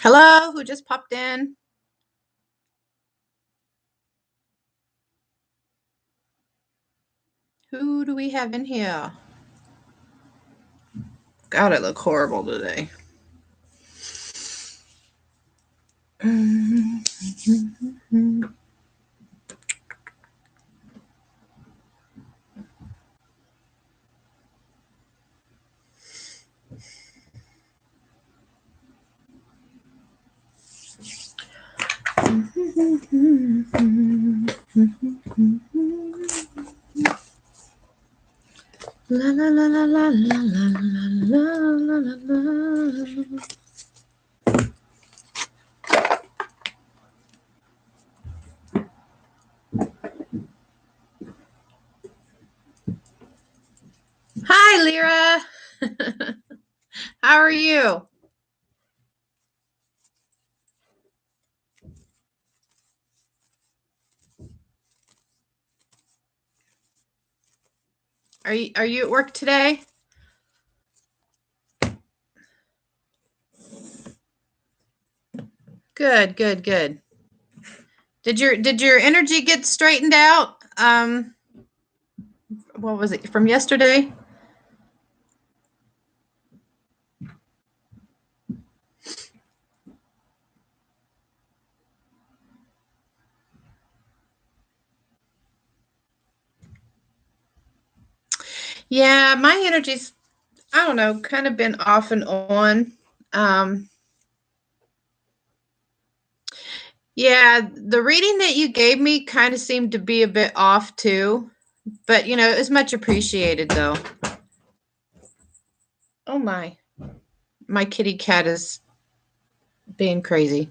Hello, who just popped in? Who do we have in here? God, I look horrible today. La la la la la la la la la la. Hi, Lyra. How are you? Are you at work today? Good, good, good. Did your energy get straightened out? What was it from yesterday? Yeah, my energy's, I don't know, kind of been off and on. Um, yeah, the reading that you gave me kind of seemed to be a bit off too, but it's much appreciated though. Oh my kitty cat is being crazy.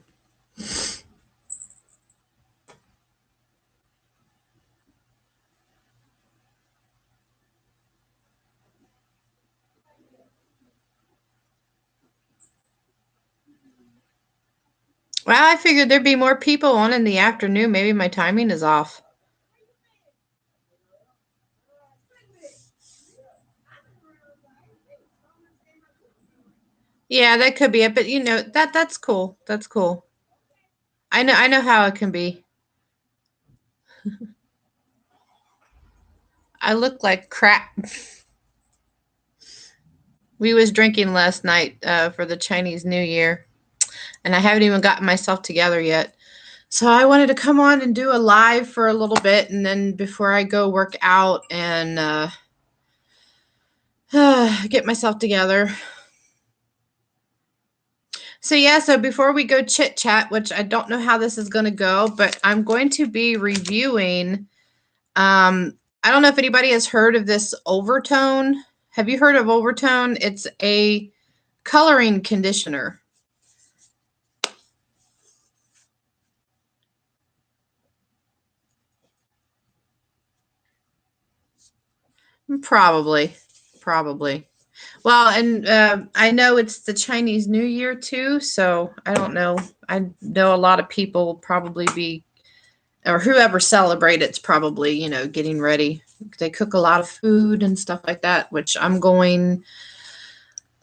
Well, I figured there'd be more people on in the afternoon. Maybe my timing is off. Yeah, that could be it, but that's cool. That's cool. I know how it can be. I look like crap. We was drinking last night for the Chinese New Year, and I haven't even gotten myself together yet. So I wanted to come on and do a live for a little bit, and then before I go work out and get myself together. So yeah, so before we go chit chat, which I don't know how this is going to go, but I'm going to be reviewing. I don't know if anybody has heard of this Overtone. Have you heard of Overtone? It's a coloring conditioner. Probably, probably. Well, and I know it's the Chinese New Year too, so I don't know. I know a lot of people will probably be, or whoever celebrate it's probably, getting ready. They cook a lot of food and stuff like that, which I'm going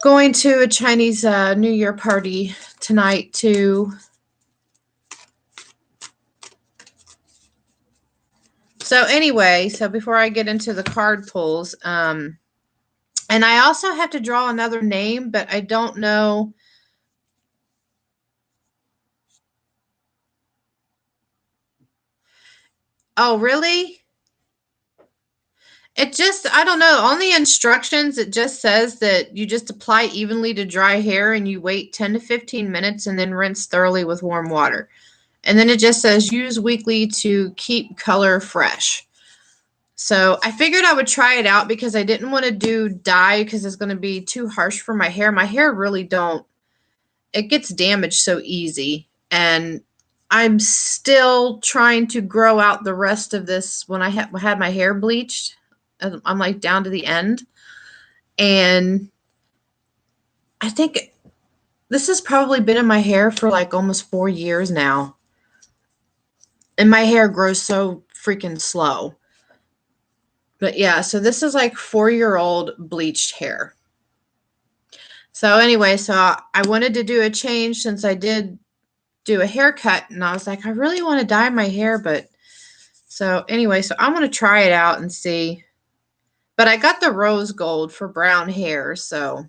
to a Chinese New Year party tonight too. So anyway, so before I get into the card pulls, and I also have to draw another name, but I don't know. Oh, really? It just, I don't know. On the instructions, it just says that you just apply evenly to dry hair and you wait 10 to 15 minutes and then rinse thoroughly with warm water. And then it just says use weekly to keep color fresh. So I figured I would try it out because I didn't want to do dye because it's going to be too harsh for my hair. My hair really don't, it gets damaged so easy. And I'm still trying to grow out the rest of this when I had my hair bleached. I'm like down to the end. And I think this has probably been in my hair for like almost 4 years now. And my hair grows so freaking slow. But yeah, so this is like 4-year-old bleached hair. So anyway, so I wanted to do a change since I did do a haircut, and I was like, I really want to dye my hair, but so anyway, so I'm going to try it out and see. But I got the rose gold for brown hair, so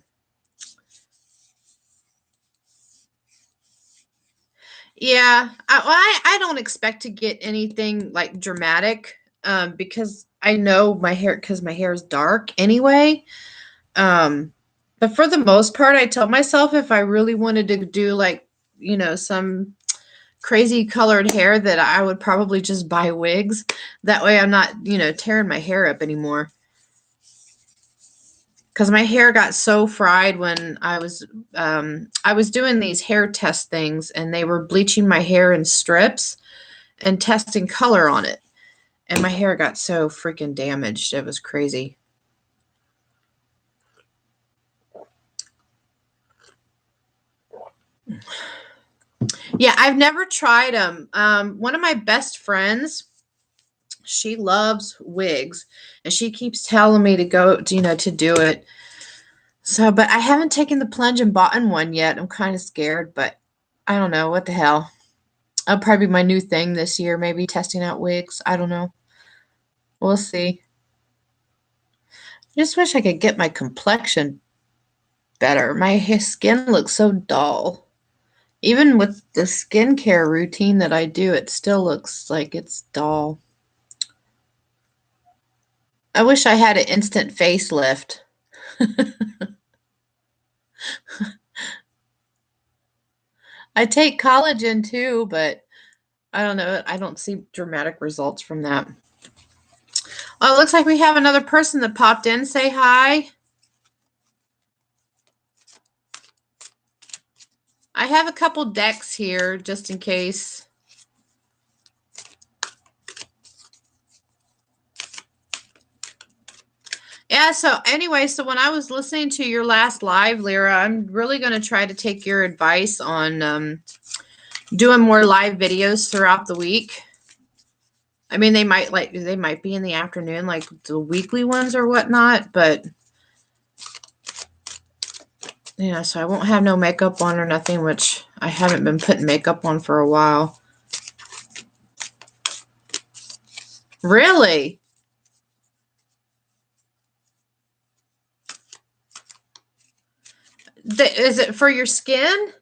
yeah, I don't expect to get anything like dramatic, because I know my hair, because my hair is dark anyway. Um, but for the most part, I tell myself if I really wanted to do like, some crazy colored hair, that I would probably just buy wigs. That way I'm not, tearing my hair up anymore. Because my hair got so fried when I was doing these hair test things, and they were bleaching my hair in strips and testing color on it. And my hair got so freaking damaged. It was crazy. Yeah, I've never tried them. One of my best friends, she loves wigs, and she keeps telling me to go, to do it. So, but I haven't taken the plunge and bought in one yet. I'm kind of scared, but I don't know. What the hell? That'll probably be my new thing this year, maybe testing out wigs. I don't know. We'll see. I just wish I could get my complexion better. My skin looks so dull. Even with the skincare routine that I do, it still looks like it's dull. I wish I had an instant facelift. I take collagen too, but I don't know. I don't see dramatic results from that. Well, it looks like we have another person that popped in. Say hi. I have a couple decks here just in case. Yeah, so anyway, so when I was listening to your last live, Lyra, I'm really going to try to take your advice on doing more live videos throughout the week. I mean, they might be in the afternoon, like the weekly ones or whatnot, but yeah, so I won't have no makeup on or nothing, which I haven't been putting makeup on for a while. Really? Is it for your skin?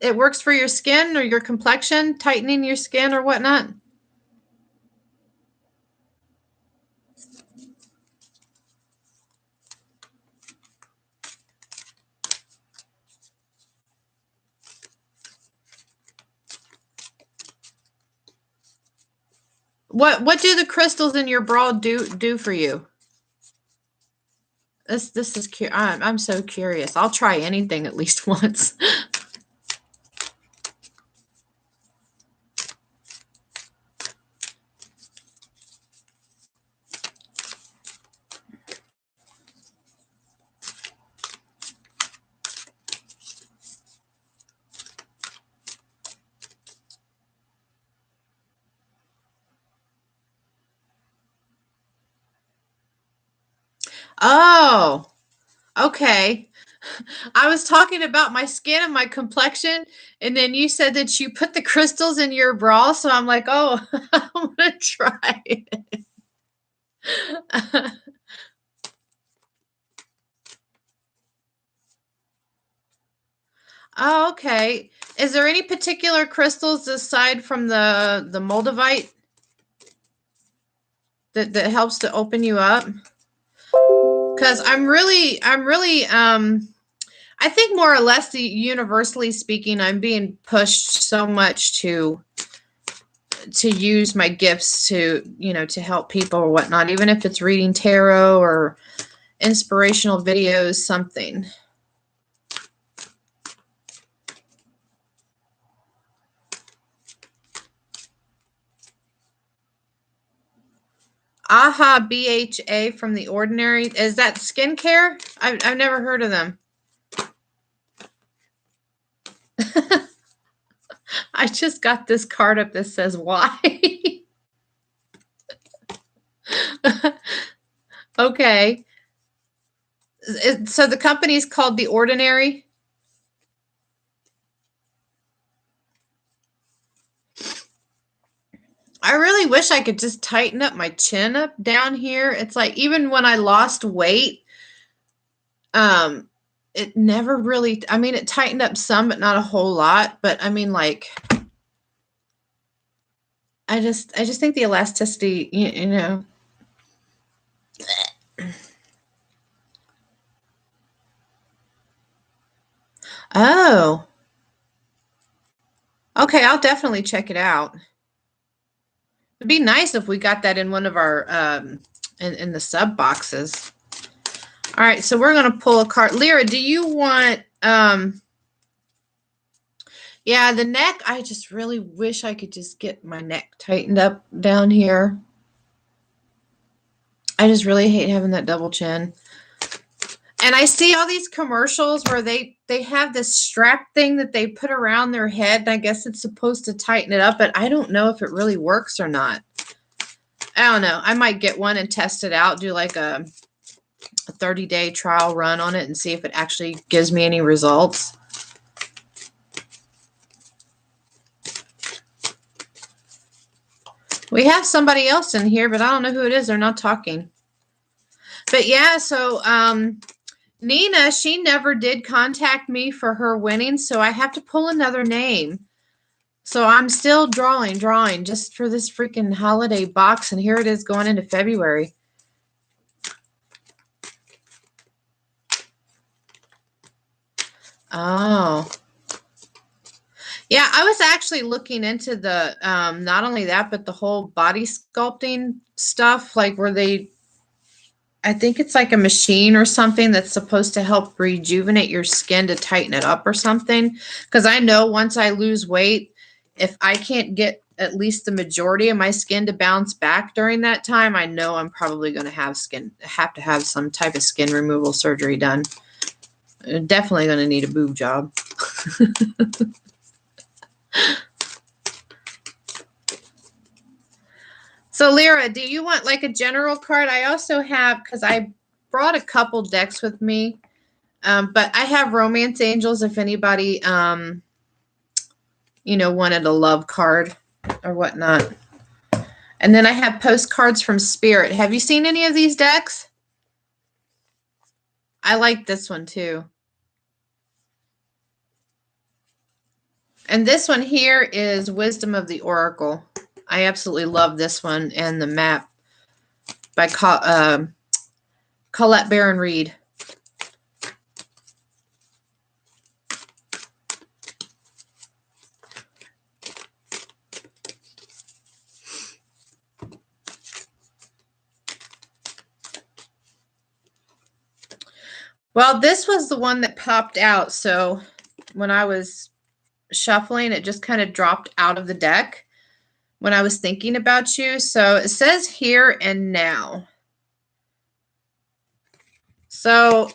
It works for your skin or your complexion, tightening your skin or whatnot? What do the crystals in your bra do for you? This is I'm so curious. I'll try anything at least once. Oh, okay. I was talking about my skin and my complexion, and then you said that you put the crystals in your bra, so I'm like, oh, I'm gonna try it. Oh, okay. Is there any particular crystals aside from the moldavite that helps to open you up? Because I think more or less, universally speaking, I'm being pushed so much to use my gifts to help people or whatnot, even if it's reading tarot or inspirational videos, something. Aha, BHA from The Ordinary. Is that skincare? I've never heard of them. I just got this card up that says why. Okay. So the company's called The Ordinary. wish I could just tighten up my chin up down here. It's like even when I lost weight, it never really, I mean, it tightened up some, but not a whole lot. But I mean, like, I just think the elasticity, you know. Oh, okay. I'll definitely check it out. It'd be nice if we got that in one of our, in the sub boxes. All right. So we're going to pull a card. Lyra, do you want, yeah, the neck, I just really wish I could just get my neck tightened up down here. I just really hate having that double chin. And I see all these commercials where they have this strap thing that they put around their head. And I guess it's supposed to tighten it up, but I don't know if it really works or not. I don't know. I might get one and test it out, do like a 30-day trial run on it and see if it actually gives me any results. We have somebody else in here, but I don't know who it is. They're not talking. But yeah, so Nina, she never did contact me for her winning, so I have to pull another name. So I'm still drawing just for this freaking holiday box, and here it is going into February. Oh. Yeah, I was actually looking into the, not only that, but the whole body sculpting stuff, like where they, I think it's like a machine or something that's supposed to help rejuvenate your skin to tighten it up or something. Because I know once I lose weight, if I can't get at least the majority of my skin to bounce back during that time, I know I'm probably going to have to have some type of skin removal surgery done. Definitely going to need a boob job. So Lyra, do you want like a general card? I also have, because I brought a couple decks with me, but I have Romance Angels if anybody, you know, wanted a love card or whatnot. And then I have Postcards from Spirit. Have you seen any of these decks? I like this one too. And this one here is Wisdom of the Oracle. I absolutely love this one and the map by Colette Baron Reed. Well, this was the one that popped out. So when I was shuffling, it just kind of dropped out of the deck when I was thinking about you. So it says here and now. So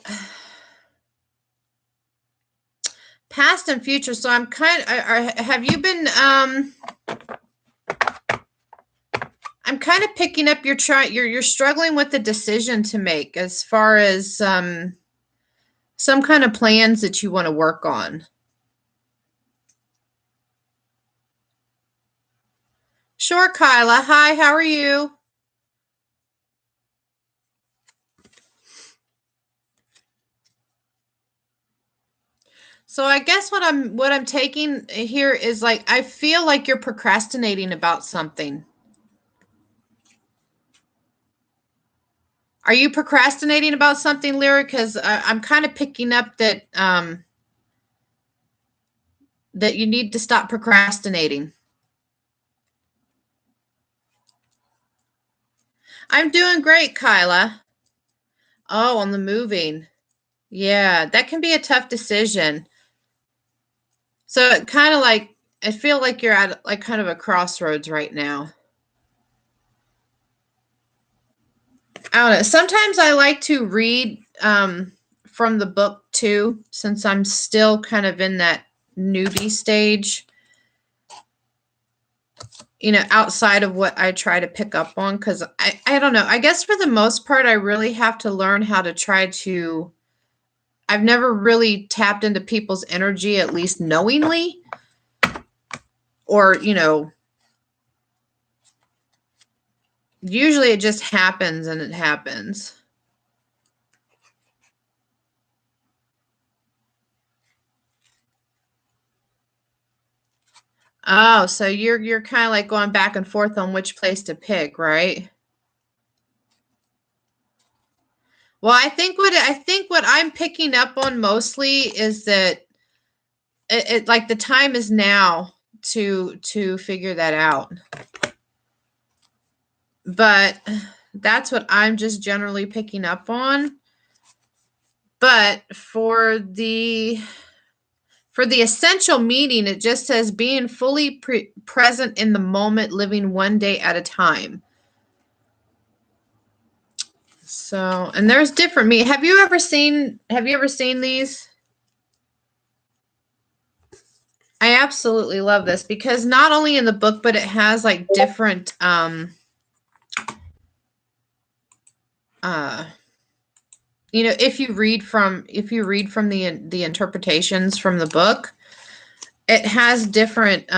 past and future. So I'm kind of, have you been, I'm kind of picking up you're struggling with the decision to make as far as some kind of plans that you want to work on. Sure, Kyla. Hi, how are you? So I guess what I'm taking here is like I feel like you're procrastinating about something. Are you procrastinating about something, Lyra? Because I'm kind of picking up that that you need to stop procrastinating. I'm doing great, Kyla. Oh, on the moving. Yeah, that can be a tough decision. So it kind of like, I feel like you're at like kind of a crossroads right now. I don't know. Sometimes I like to read from the book too, since I'm still kind of in that newbie stage. You know, outside of what I try to pick up on, because I don't know. I guess for the most part, I really have to learn how to try to. I've never really tapped into people's energy, at least knowingly, or, you know, Usually it just happens and it happens. Oh, so you're kind of like going back and forth on which place to pick, right? Well, I think what I'm picking up on mostly is that it like the time is now to figure that out. But that's what I'm just generally picking up on. But for the essential meaning, it just says being fully present in the moment, living one day at a time. So, and there's different meaning. Have you ever seen these? I absolutely love this because not only in the book, but it has like different you know, if you read from the interpretations from the book, it has different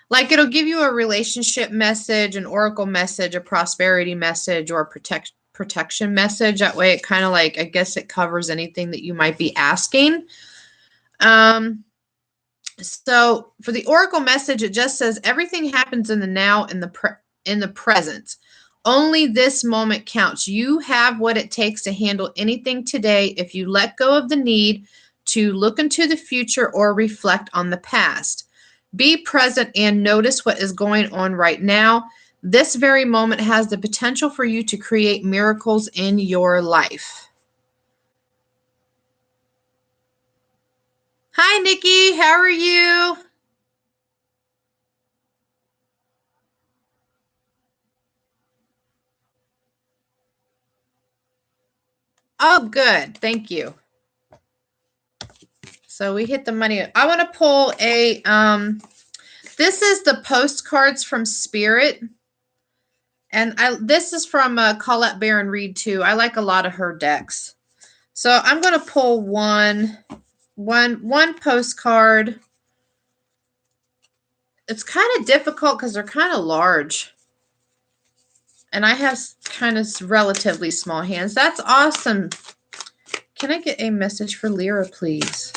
like it'll give you a relationship message, an oracle message, a prosperity message, or a protection message. That way it kind of like, I guess it covers anything that you might be asking. So for the oracle message, it just says everything happens in the now, in the present. Only this moment counts. You have what it takes to handle anything today if you let go of the need to look into the future or reflect on the past. Be present and notice what is going on right now. This very moment has the potential for you to create miracles in your life. Hi, Nikki. How are you? Oh, good. Thank you. So we hit the money. I want to pull a, this is the postcards from Spirit. And this is from Colette Baron Reed too. I like a lot of her decks. So I'm going to pull one postcard. It's kind of difficult because they're kind of large. And I have kind of relatively small hands. That's awesome. Can I get a message for Lyra, please?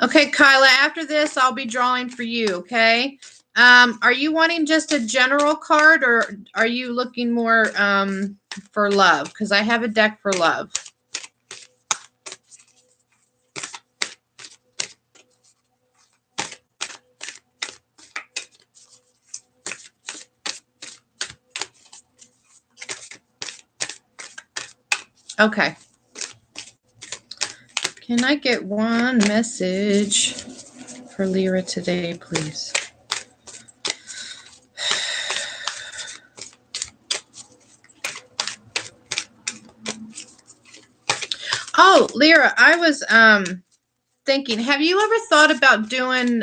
Okay, Kyla, after this, I'll be drawing for you, okay? Are you wanting just a general card, or are you looking more for love? Because I have a deck for love. Okay. Can I get one message for Lyra today, please? Oh, Lyra, I was thinking, have you ever thought about doing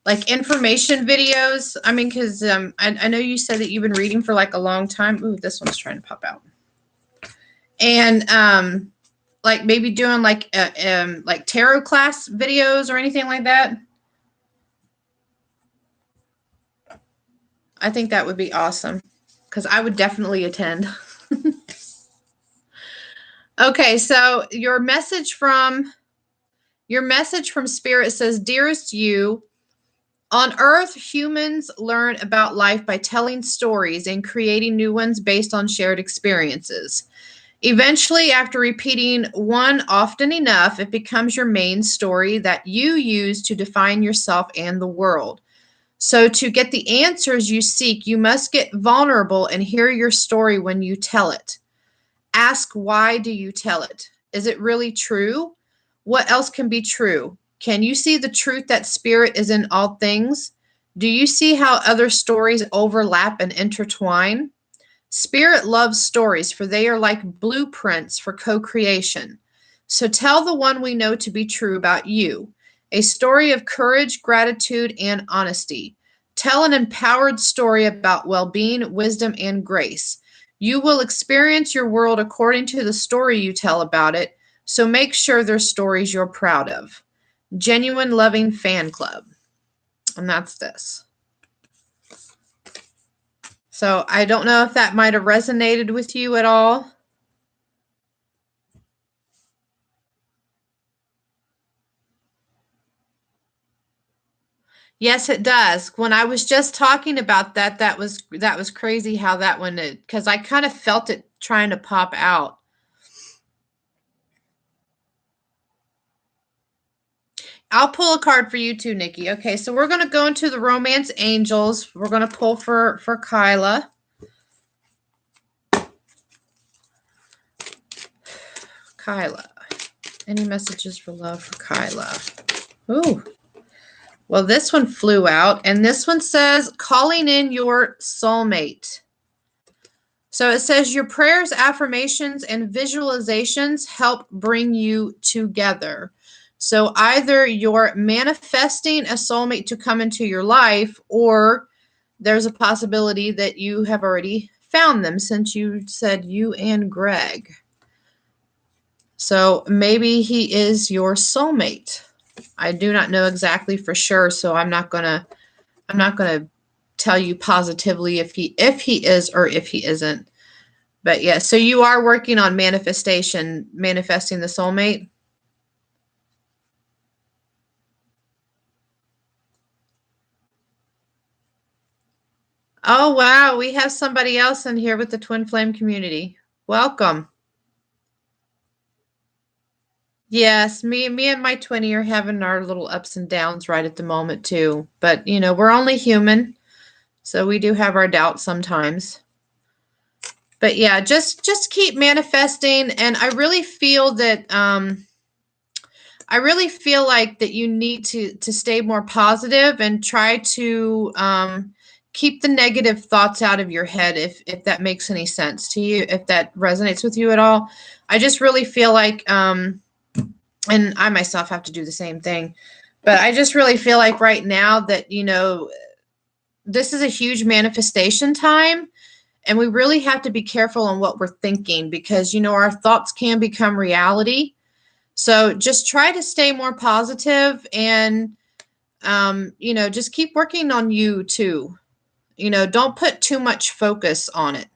like information videos? I mean, because I know you said that you've been reading for like a long time. Ooh, this one's trying to pop out. And like maybe doing like tarot class videos or anything like that. I think that would be awesome because I would definitely attend. Okay, so your message from Spirit says, "Dearest you, on Earth, humans learn about life by telling stories and creating new ones based on shared experiences. Eventually, after repeating one often enough, it becomes your main story that you use to define yourself and the world. So to get the answers you seek, you must get vulnerable and hear your story when you tell it. Ask, why do you tell it? Is it really true? What else can be true? Can you see the truth that Spirit is in all things? Do you see how other stories overlap and intertwine? Spirit loves stories, for they are like blueprints for co-creation. So tell the one we know to be true about you, a story of courage, gratitude, and honesty. Tell an empowered story about well-being, wisdom, and grace. You will experience your world according to the story you tell about it, so make sure they're stories you're proud of. Genuine Loving Fan Club. And that's this. So I don't know if that might have resonated with you at all. Yes, it does. When I was just talking about that, that was crazy how that one did, because I kind of felt it trying to pop out. I'll pull a card for you too, Nikki. Okay, so we're going to go into the Romance Angels. We're going to pull for Kyla. Kyla. Any messages for love for Kyla? Ooh. Well, this one flew out, and this one says, calling in your soulmate. So it says, your prayers, affirmations, and visualizations help bring you together. So either you're manifesting a soulmate to come into your life, or there's a possibility that you have already found them, since you said you and Greg. So maybe he is your soulmate. I do not know exactly for sure, so I'm not gonna tell you positively if he is or if he isn't. But yeah, so you are working on manifesting the soulmate. Oh wow, we have somebody else in here with the Twin Flame community. Welcome. Yes, me and my twinnie are having our little ups and downs right at the moment too. But you know, we're only human, so we do have our doubts sometimes. But yeah, just keep manifesting, and I really feel that I really feel like that you need to stay more positive and try to keep the negative thoughts out of your head, if that makes any sense to you, if that resonates with you at all. I just really feel like and I myself have to do the same thing, but I just really feel like right now that, you know, this is a huge manifestation time, and we really have to be careful on what we're thinking, because, you know, our thoughts can become reality. So just try to stay more positive, and, you know, just keep working on you too. You know, don't put too much focus on it.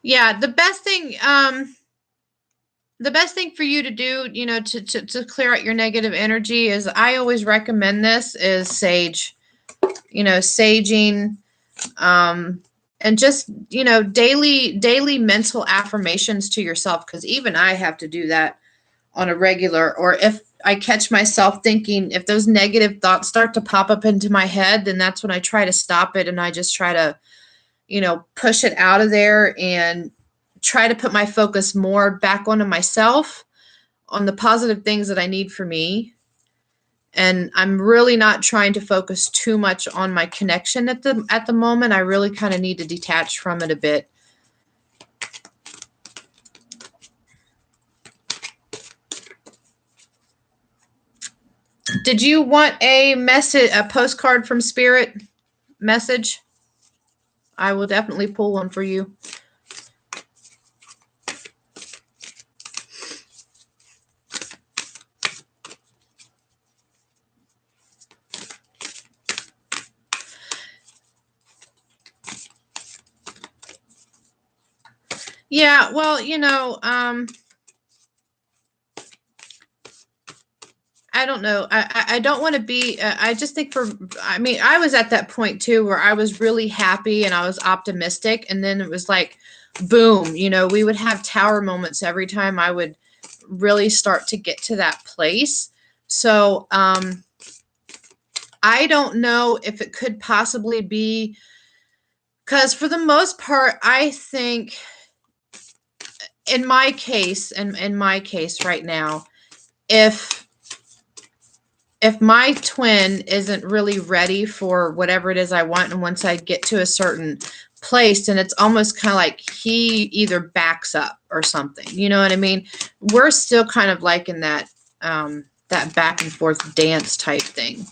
Yeah, the best thing for you to do, you know, to clear out your negative energy is, I always recommend this, is sage. You know, saging, and just, you know, daily mental affirmations to yourself, because even I have to do that on a regular. Or if I catch myself thinking, if those negative thoughts start to pop up into my head, then that's when I try to stop it, and I just try to, you know, push it out of there and try to put my focus more back onto myself, on the positive things that I need for me. And I'm really not trying to focus too much on my connection at the moment. I really kind of need to detach from it a bit. Did you want a postcard from Spirit message? I will definitely pull one for you. Yeah, well, you know, I don't know. I don't want to be, I just think I mean, I was at that point too, where I was really happy and I was optimistic. And then it was like, boom, you know, we would have tower moments every time I would really start to get to that place. So, I don't know if it could possibly be, because for the most part, I think in my case right now, if my twin isn't really ready for whatever it is I want, and once I get to a certain place, and it's almost kind of like he either backs up or something, you know what I mean? We're still kind of like in that that back and forth dance type thing.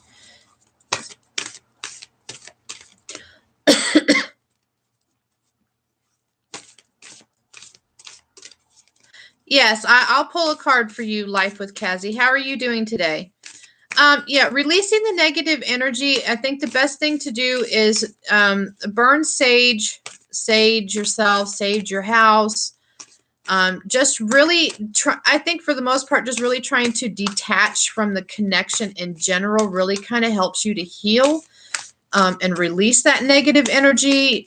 Yes, I'll pull a card for you, Life with Kazi. How are you doing today? Yeah, releasing the negative energy. I think the best thing to do is burn sage, sage yourself, sage your house. Just really I think for the most part, just really trying to detach from the connection in general really kind of helps you to heal and release that negative energy.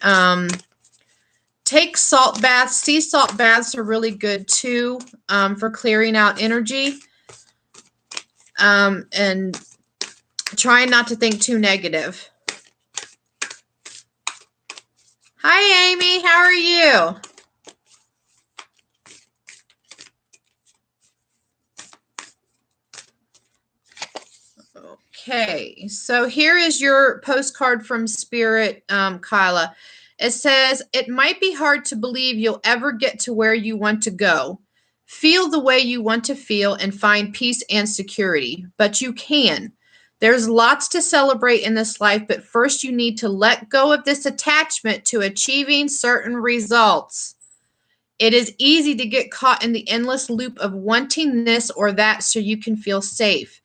Take salt baths. Sea salt baths are really good too for clearing out energy. And trying not to think too negative. Hi, Amy. How are you? Okay, so here is your postcard from Spirit, Kyla. It says, it might be hard to believe you'll ever get to where you want to go. Feel the way you want to feel and find peace and security, but you can. There's lots to celebrate in this life, but first you need to let go of this attachment to achieving certain results. It is easy to get caught in the endless loop of wanting this or that so you can feel safe.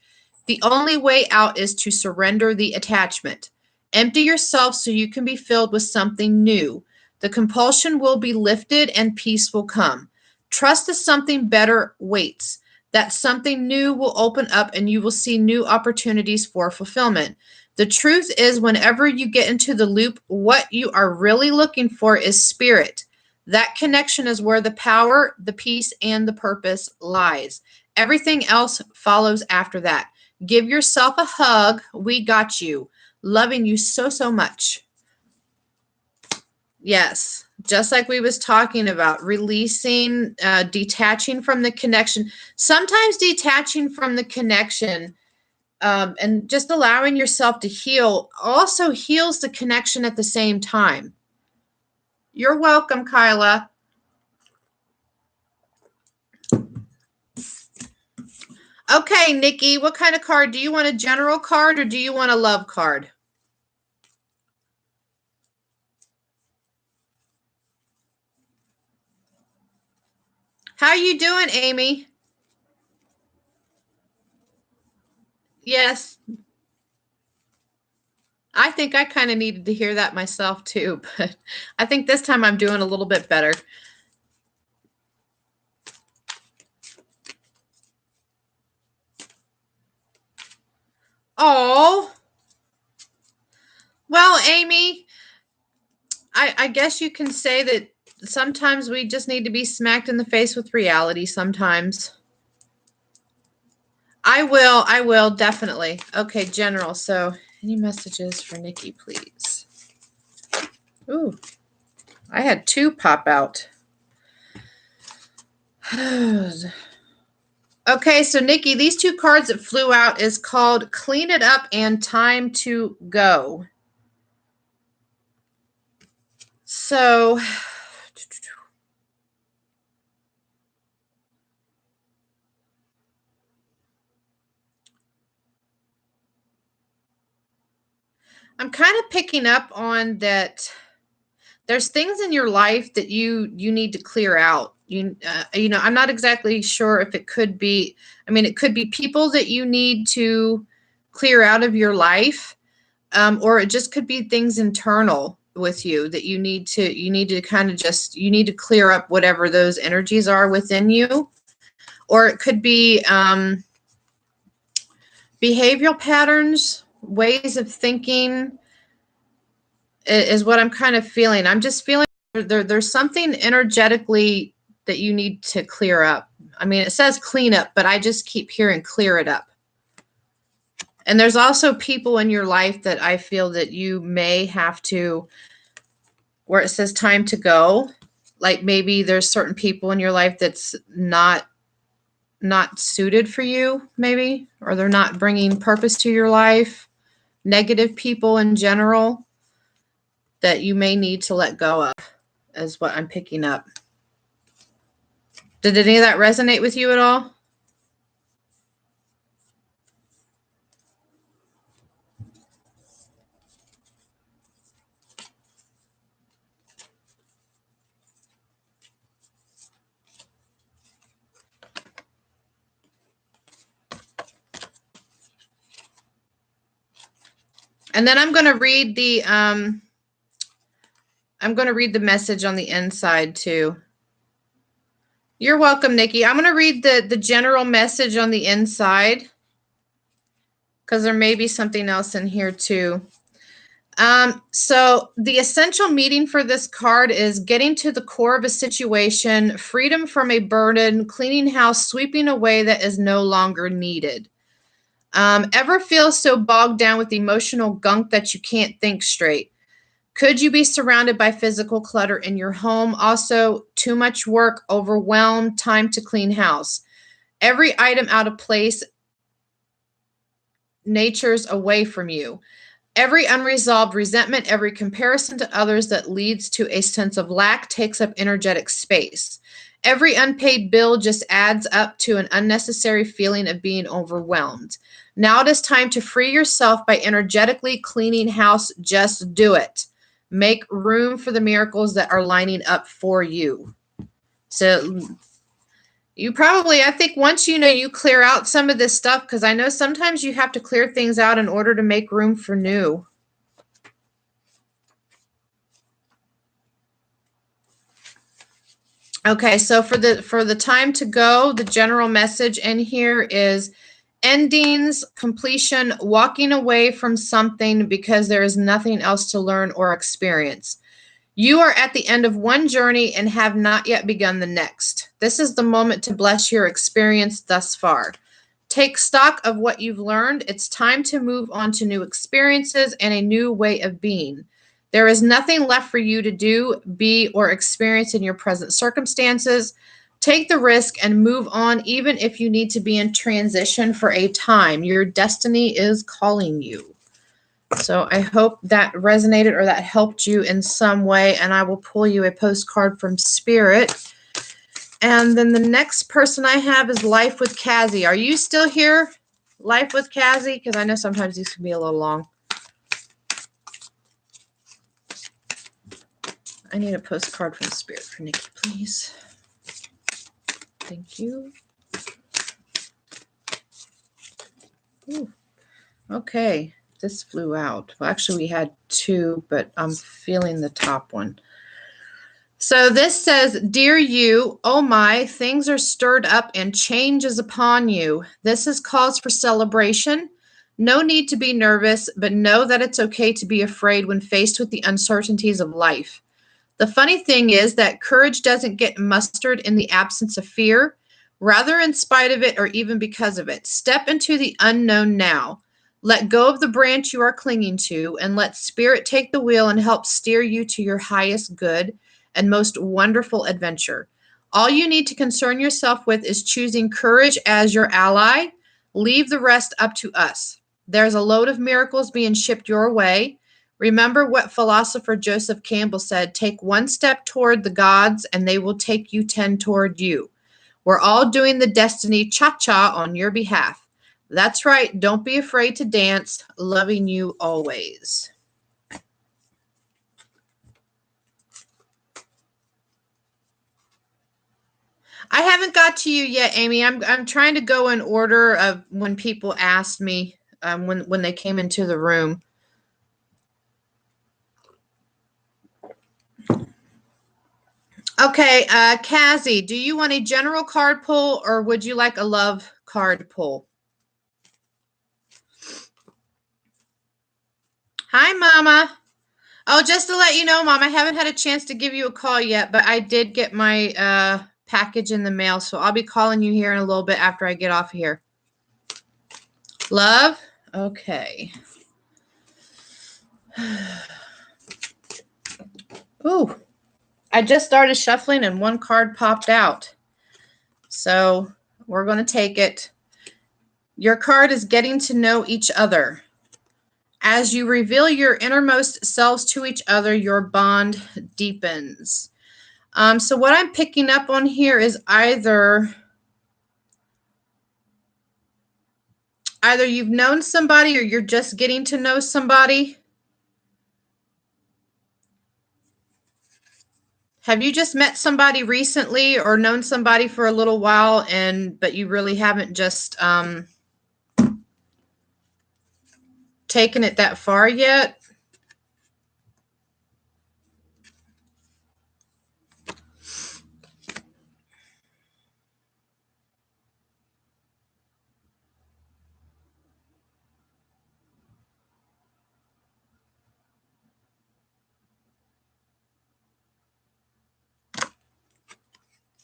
The only way out is to surrender the attachment. Empty yourself so you can be filled with something new. The compulsion will be lifted and peace will come. Trust that something better waits. That something new will open up and you will see new opportunities for fulfillment. The truth is, whenever you get into the loop, what you are really looking for is spirit. That connection is where the power, the peace, and the purpose lies. Everything else follows after that. Give yourself a hug. We got you. Loving you so, so much. Yes, just like we was talking about, releasing, detaching from the connection. Sometimes detaching from the connection and just allowing yourself to heal also heals the connection at the same time. You're welcome, Kyla. Okay, Nikki, what kind of card? Do you want a general card or do you want a love card? How you doing, Amy? Yes. I think I kind of needed to hear that myself too, but I think this time I'm doing a little bit better. Oh, well, Amy, I guess you can say that sometimes we just need to be smacked in the face with reality sometimes. I will, definitely. Okay, General, so any messages for Nikki, please? Ooh, I had two pop out. Okay, so Nikki, these two cards that flew out is called Clean It Up and Time to Go. So I'm kind of picking up on that there's things in your life that you need to clear out. I'm not exactly sure if it could be, it could be people that you need to clear out of your life, or it just could be things internal with you that you need to kind of just, you need to clear up whatever those energies are within you. Or it could be behavioral patterns, ways of thinking is what I'm kind of feeling. I'm just feeling there's something energetically that you need to clear up. It says clean up, but I just keep hearing clear it up. And there's also people in your life that I feel that you may have to, where it says time to go, like maybe there's certain people in your life that's not suited for you, maybe, or they're not bringing purpose to your life. Negative people in general that you may need to let go of is what I'm picking up. Did any of that resonate with you at all? And then I'm going to read the message on the inside too. You're welcome, Nikki. I'm going to read the general message on the inside because there may be something else in here too. So the essential meaning for this card is getting to the core of a situation, freedom from a burden, cleaning house, sweeping away that is no longer needed. Ever feel so bogged down with emotional gunk that you can't think straight? Could you be surrounded by physical clutter in your home? Also, too much work, overwhelmed, time to clean house. Every item out of place, nature's away from you. Every unresolved resentment, every comparison to others that leads to a sense of lack takes up energetic space. Every unpaid bill just adds up to an unnecessary feeling of being overwhelmed. Now it is time to free yourself by energetically cleaning house. Just do it. Make room for the miracles that are lining up for you. So you probably, I think once you clear out some of this stuff, because I know sometimes you have to clear things out in order to make room for new. Okay, so for the time to go, the general message in here is endings, completion, walking away from something because there is nothing else to learn or experience. You are at the end of one journey and have not yet begun the next. This is the moment to bless your experience thus far. Take stock of what you've learned. It's time to move on to new experiences and a new way of being. There is nothing left for you to do, be, or experience in your present circumstances. Take the risk and move on, even if you need to be in transition for a time. Your destiny is calling you. So I hope that resonated or that helped you in some way, and I will pull you a postcard from Spirit. And then the next person I have is Life with Cassie. Are you still here, Life with Cassie? Because I know sometimes these can be a little long. I need a postcard from Spirit for Nikki, please. Thank you. Ooh. Okay, this flew out. Well, actually, we had two, but I'm feeling the top one. So this says, Dear you, oh my, things are stirred up and change is upon you. This is cause for celebration. No need to be nervous, but know that it's okay to be afraid when faced with the uncertainties of life. The funny thing is that courage doesn't get mustered in the absence of fear, rather in spite of it or even because of it. Step into the unknown now. Let go of the branch you are clinging to and let Spirit take the wheel and help steer you to your highest good and most wonderful adventure. All you need to concern yourself with is choosing courage as your ally. Leave the rest up to us. There's a load of miracles being shipped your way. Remember what philosopher Joseph Campbell said, take one step toward the gods and they will take you 10 toward you. We're all doing the destiny cha-cha on your behalf. That's right. Don't be afraid to dance. Loving you always. I haven't got to you yet, Amy. I'm trying to go in order of when people asked me when they came into the room. Okay, Cassie, do you want a general card pull or would you like a love card pull? Hi, Mama. Oh, just to let you know, Mom, I haven't had a chance to give you a call yet, but I did get my package in the mail, so I'll be calling you here in a little bit after I get off of here. Love? Okay. Ooh, I just started shuffling and one card popped out. So we're going to take it. Your card is getting to know each other. As you reveal your innermost selves to each other, your bond deepens. So what I'm picking up on here is either you've known somebody or you're just getting to know somebody. Have you just met somebody recently or known somebody for a little while but you really haven't just taken it that far yet.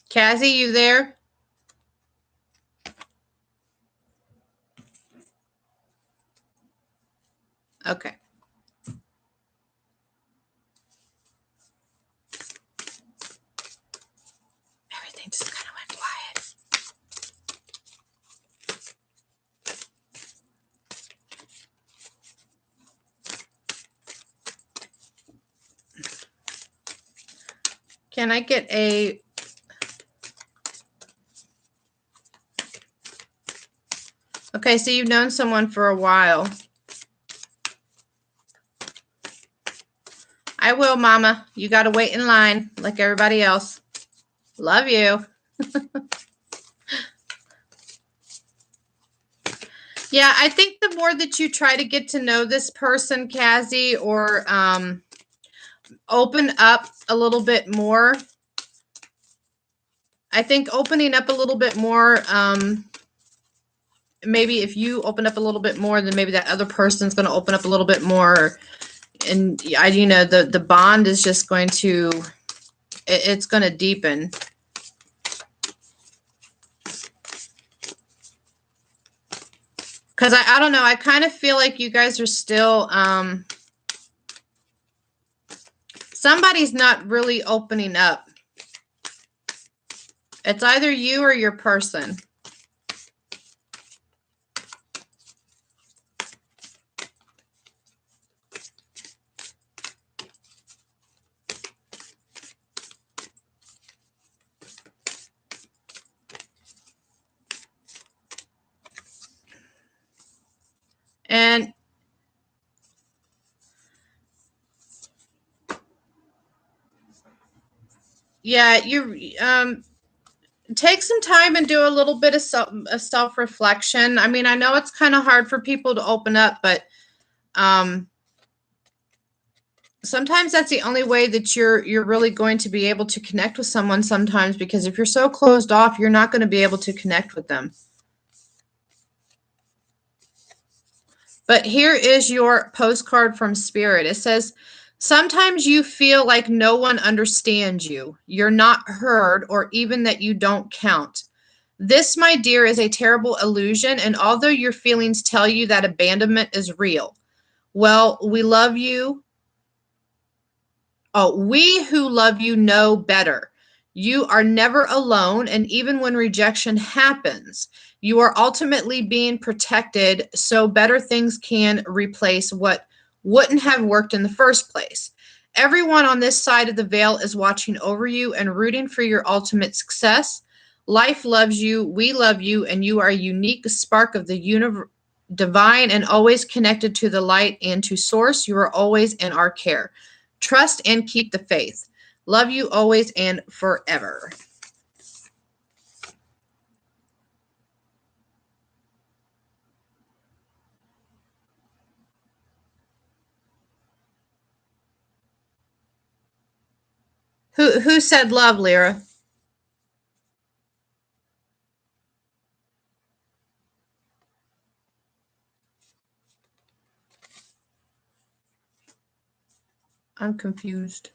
Cassie, you there? Okay. Everything just kind of went quiet. Can I get a... Okay, so you've known someone for a while. I will, Mama. You got to wait in line like everybody else. Love you. Yeah, I think the more that you try to get to know this person, Cassie, or open up a little bit more, I think opening up a little bit more, maybe if you open up a little bit more, then maybe that other person's going to open up a little bit more. And the bond is just going to, it's going to deepen. Because I don't know, I kind of feel like you guys are still, somebody's not really opening up. It's either you or your person. And yeah, you take some time and do a little bit of self-reflection. I mean, I know it's kind of hard for people to open up, but sometimes that's the only way that you're really going to be able to connect with someone sometimes, because if you're so closed off, you're not going to be able to connect with them. But here is your postcard from Spirit. It says, sometimes you feel like no one understands you. You're not heard, or even that you don't count. This, my dear, is a terrible illusion, and although your feelings tell you that abandonment is real, well, we love you. Oh, we who love you know better. You are never alone, and even when rejection happens, you are ultimately being protected so better things can replace what wouldn't have worked in the first place. Everyone on this side of the veil is watching over you and rooting for your ultimate success. Life loves you, we love you, and you are a unique spark of the universe, divine and always connected to the light and to source. You are always in our care. Trust and keep the faith. Love you always and forever. Who said love, Lyra? I'm confused.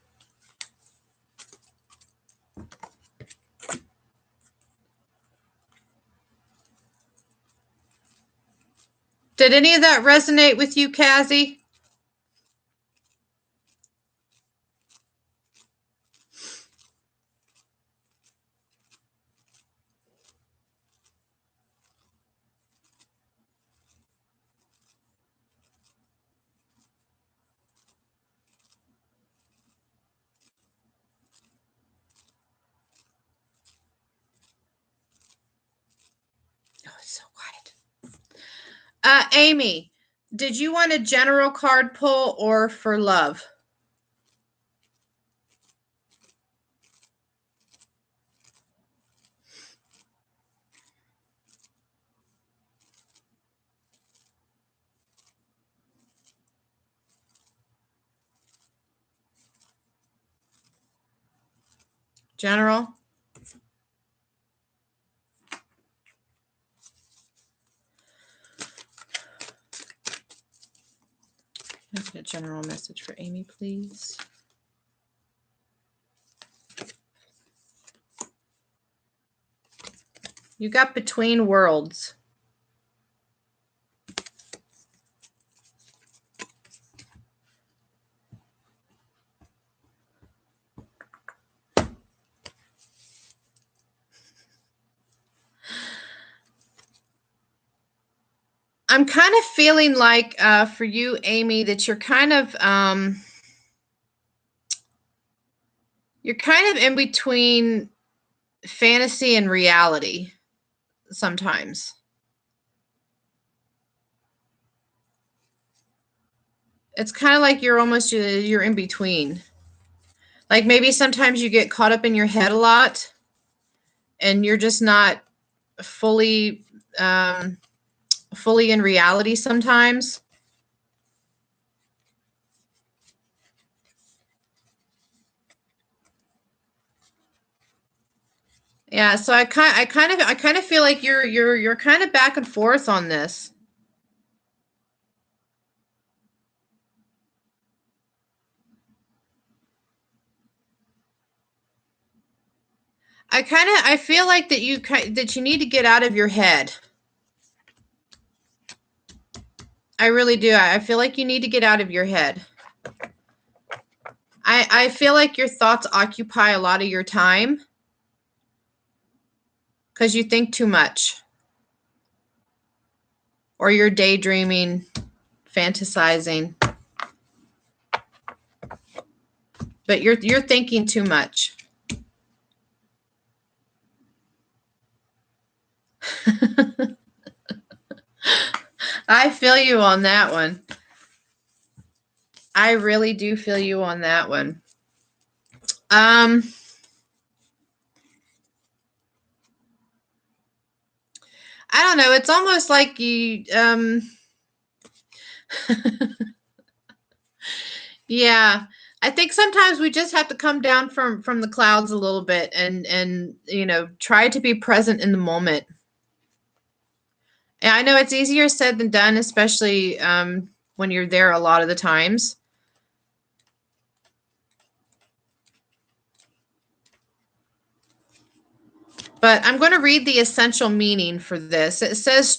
Did any of that resonate with you, Cassie? Oh, it's so quiet. Amy, did you want a general card pull or for love? General? Can I get a general message for Amy, please? You got between worlds. I'm kind of feeling like for you, Amy, that you're kind of in between fantasy and reality sometimes. It's kind of like you're in between. Like maybe sometimes you get caught up in your head a lot and you're just not fully in reality sometimes. Yeah, so I kind of feel like you're kind of back and forth on this. I feel like that you need to get out of your head. I really do. I feel like you need to get out of your head. I feel like your thoughts occupy a lot of your time because you think too much. Or you're daydreaming, fantasizing. But you're thinking too much. I feel you on that one. I really do feel you on that one. I don't know. It's almost like you yeah. I think sometimes we just have to come down from the clouds a little bit and try to be present in the moment. And I know it's easier said than done, especially when you're there a lot of the times. But I'm going to read the essential meaning for this. It says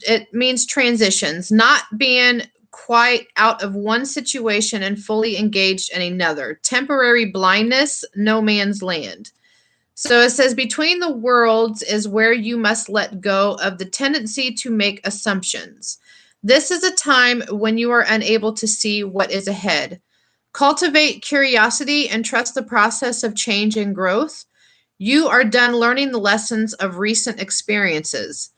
it means transitions, not being quite out of one situation and fully engaged in another. Temporary blindness, no man's land. So it says between the worlds is where you must let go of the tendency to make assumptions. This is a time when you are unable to see what is ahead. Cultivate curiosity and trust the process of change and growth. You are done learning the lessons of recent experiences.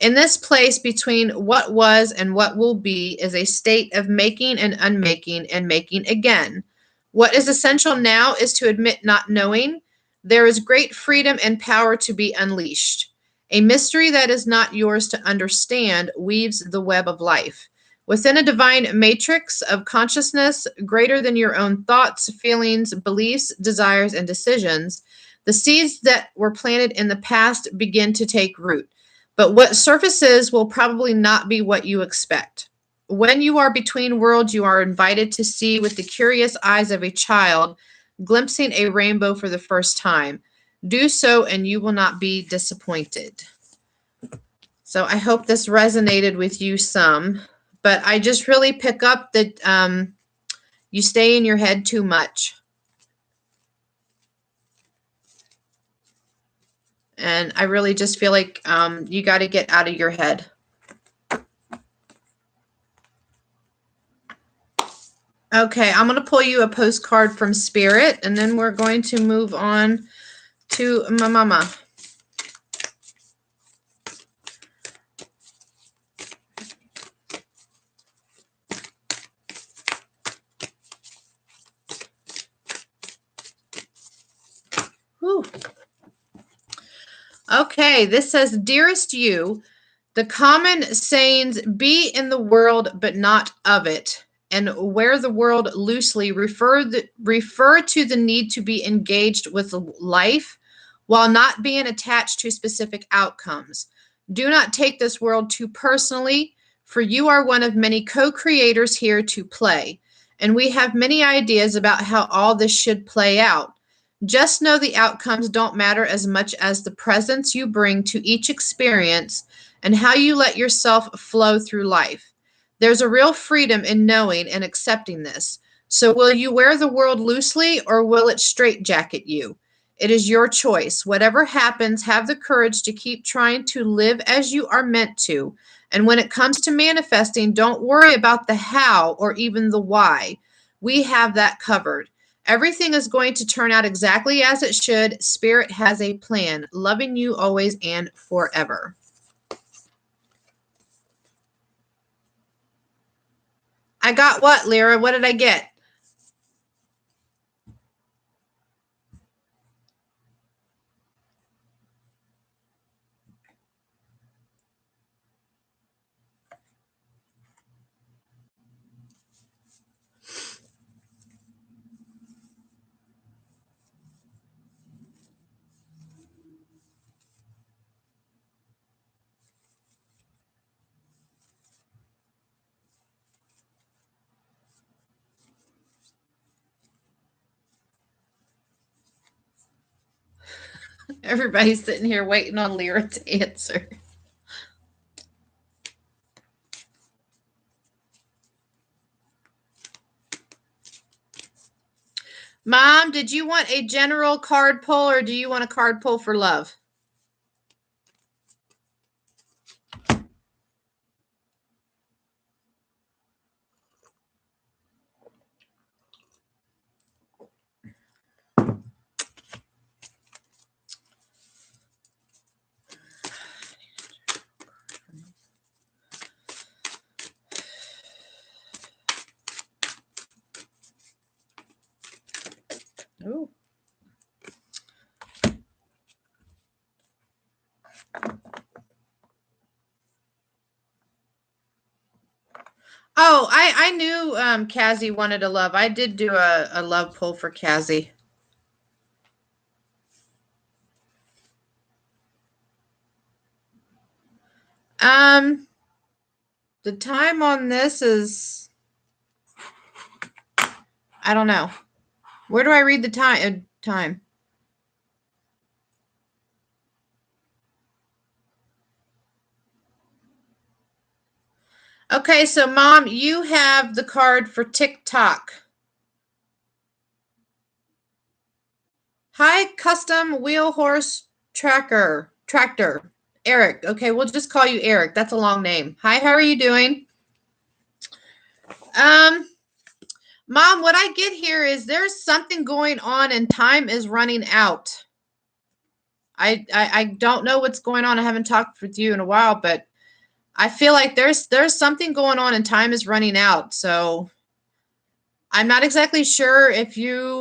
In this place between what was and what will be is a state of making and unmaking and making again. What is essential now is to admit not knowing. There is great freedom and power to be unleashed. A mystery that is not yours to understand weaves the web of life. Within a divine matrix of consciousness greater than your own thoughts, feelings, beliefs, desires, and decisions, the seeds that were planted in the past begin to take root. But what surfaces will probably not be what you expect. When you are between worlds, you are invited to see with the curious eyes of a child, glimpsing a rainbow for the first time. Do so, and you will not be disappointed. So I hope this resonated with you some. But I just really pick up that you stay in your head too much. And I really just feel like you got to get out of your head. Okay, I'm going to pull you a postcard from Spirit, and then we're going to move on to my mama. Whew. Okay, this says, Dearest you, the common sayings, be in the world but not of it, and wear the world loosely refer to the need to be engaged with life while not being attached to specific outcomes. Do not take this world too personally, for you are one of many co-creators here to play, and we have many ideas about how all this should play out. Just know the outcomes don't matter as much as the presence you bring to each experience and how you let yourself flow through life. There's a real freedom in knowing and accepting this. So, will you wear the world loosely or will it straitjacket you? It is your choice. Whatever happens, have the courage to keep trying to live as you are meant to. And when it comes to manifesting, don't worry about the how or even the why. We have that covered. Everything is going to turn out exactly as it should. Spirit has a plan. Loving you always and forever. I got what, Lyra? What did I get? Everybody's sitting here waiting on Lyra to answer. Mom, did you want a general card pull or do you want a card pull for love? Ooh. Oh, I knew Cassie wanted a love. I did do a love pull for Cassie. The time on this is, I don't know. Where do I read the time? Okay, so Mom, you have the card for TikTok. Hi, custom wheel horse tractor. Eric. Okay, we'll just call you Eric. That's a long name. Hi, how are you doing? Mom, what I get here is there's something going on and time is running out. I don't know what's going on. I haven't talked with you in a while, but I feel like there's something going on and time is running out. So I'm not exactly sure if you're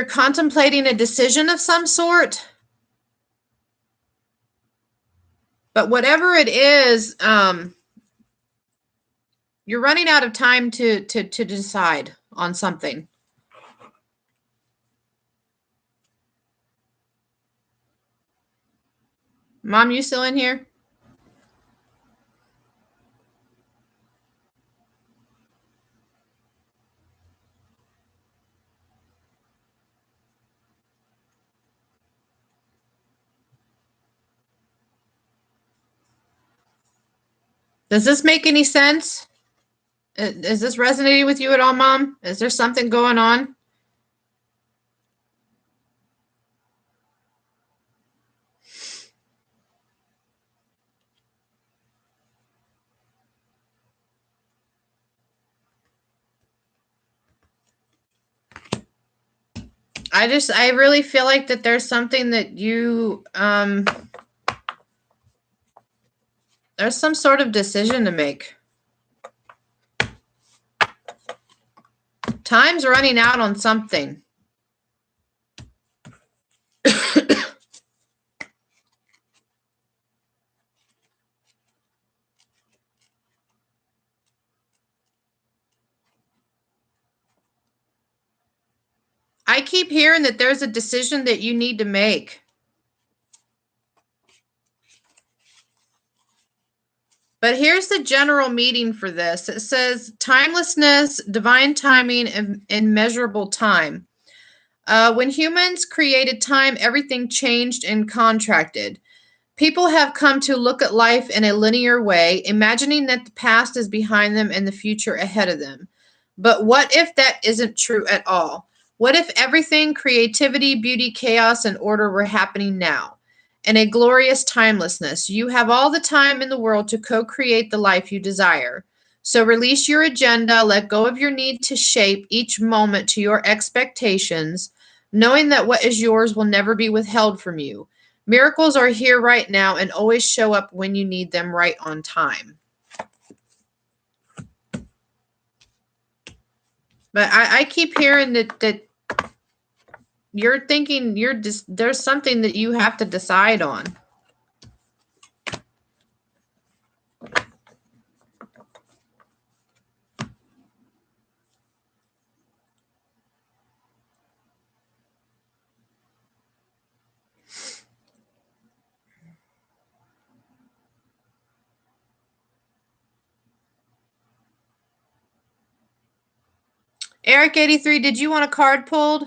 contemplating a decision of some sort. But whatever it is, you're running out of time to decide on something. Mom, you still in here? Does this make any sense? Is this resonating with you at all, Mom? Is there something going on? I really feel like that there's something that you, there's some sort of decision to make. Time's running out on something. I keep hearing that there's a decision that you need to make. But here's the general meaning for this. It says timelessness, divine timing, and immeasurable time. When humans created time, everything changed and contracted. People have come to look at life in a linear way, imagining that the past is behind them and the future ahead of them. But what if that isn't true at all? What if everything, creativity, beauty, chaos, and order were happening now? In a glorious timelessness, you have all the time in the world to co create the life you desire. So release your agenda, let go of your need to shape each moment to your expectations, knowing that what is yours will never be withheld from you. Miracles are here right now and always show up when you need them right on time. But I keep hearing that you're thinking there's something that you have to decide on. Eric 83, did you want a card pulled?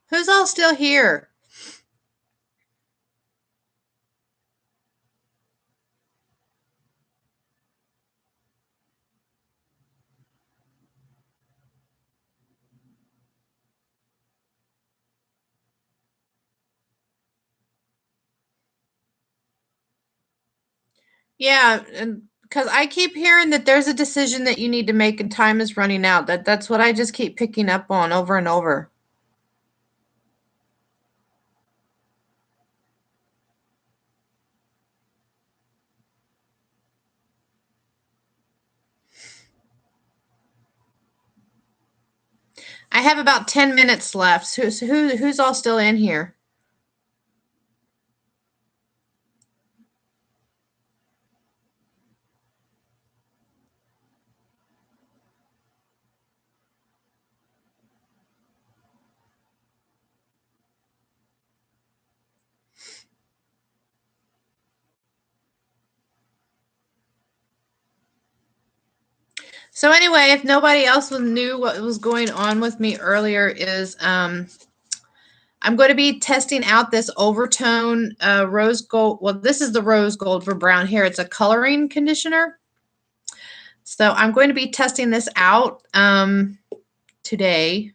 Who's all still here? Yeah, and because I keep hearing that there's a decision that you need to make and time is running out. That's what I just keep picking up on over and over. I have about 10 minutes left. So who's all still in here? So anyway, if nobody else knew what was going on with me earlier is I'm going to be testing out this Overtone rose gold. Well, this is the rose gold for brown hair. It's a coloring conditioner. So I'm going to be testing this out today.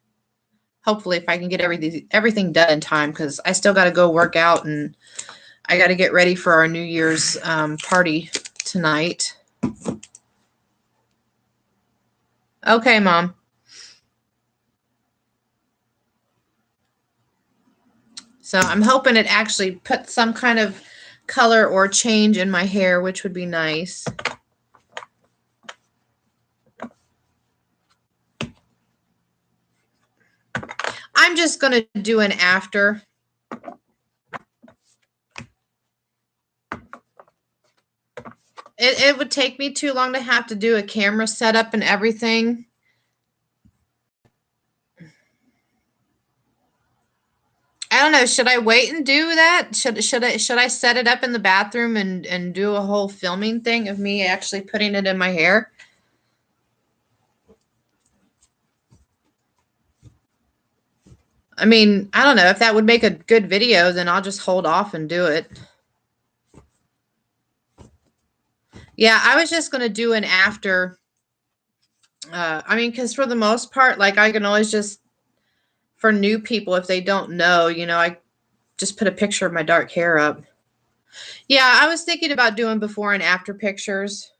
Hopefully, if I can get everything done in time, because I still got to go work out and I got to get ready for our New Year's party tonight. Okay, Mom. So I'm hoping it actually puts some kind of color or change in my hair, which would be nice. I'm just going to do an after. It would take me too long to have to do a camera setup and everything. I don't know. Should I wait and do that? Should I set it up in the bathroom and do a whole filming thing of me actually putting it in my hair? I mean, I don't know. If that would make a good video, then I'll just hold off and do it. Yeah, I was just going to do an after. I mean, because for the most part, like I can always just, for new people, if they don't know, I just put a picture of my dark hair up. Yeah, I was thinking about doing before and after pictures.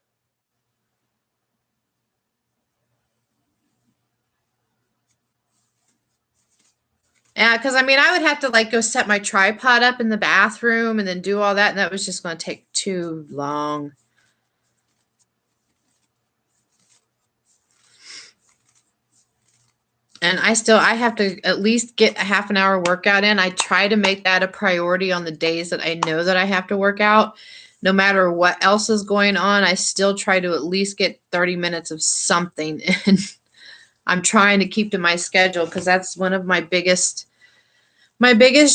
Yeah, because I mean, I would have to like go set my tripod up in the bathroom and then do all that, and that was just going to take too long. And I have to at least get a half an hour workout in. I try to make that a priority on the days that I know that I have to work out. No matter what else is going on, I still try to at least get 30 minutes of something in. I'm trying to keep to my schedule because that's one of my biggest